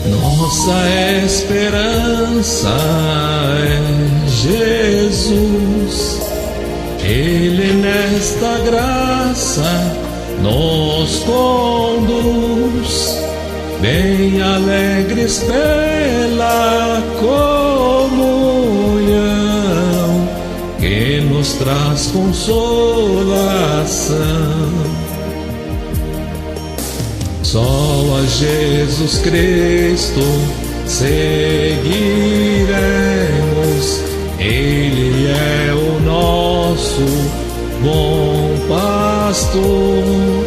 Nossa esperança é Jesus. Ele nesta graça nos conduz, bem alegres pela comunhão que nos traz consolação. Só a Jesus Cristo seguiremos, Ele é o nosso bom pastor,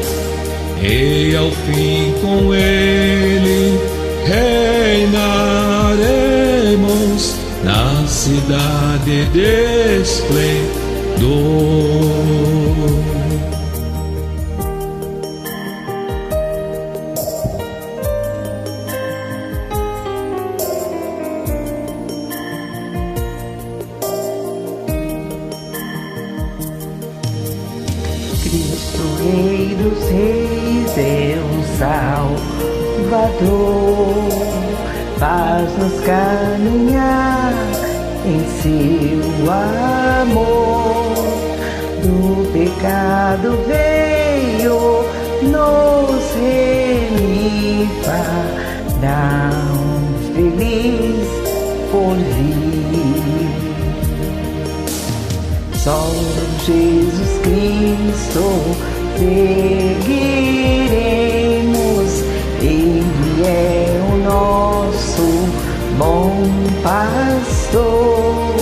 e ao fim com Ele reinaremos na cidade de esplendor. Cristo, Rei dos Reis, é um Salvador, faz-nos caminhar em seu amor. Do pecado veio nos remir para um feliz porvir. Só Jesus Cristo seguiremos, Ele é o nosso bom pastor,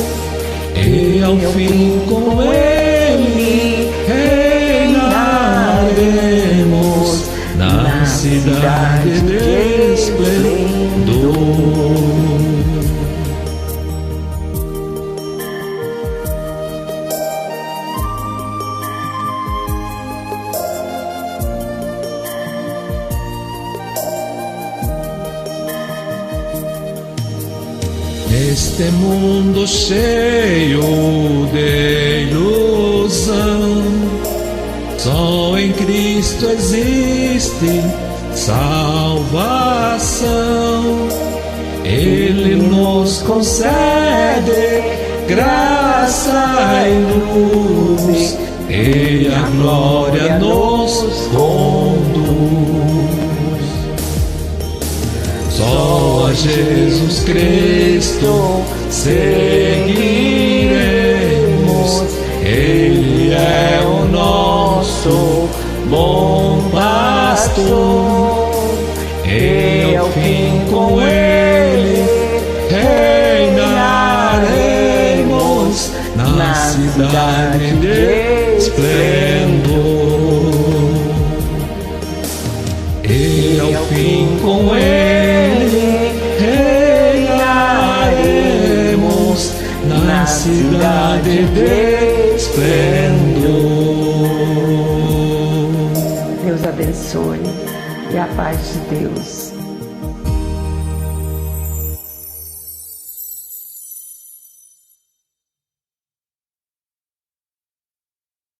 e ao fim com Ele reinaremos na cidade de esplendor. Neste mundo cheio de ilusão, só em Cristo existe salvação. Ele nos concede graça e luz, e a glória nos conduz. Só a Jesus Cristo seguiremos, Ele é o nosso bom pastor, e ao fim com Ele reinaremos na cidade de esplendor. E ao fim com Ele reinaremos na cidade de esplendor. Deus abençoe e a paz de Deus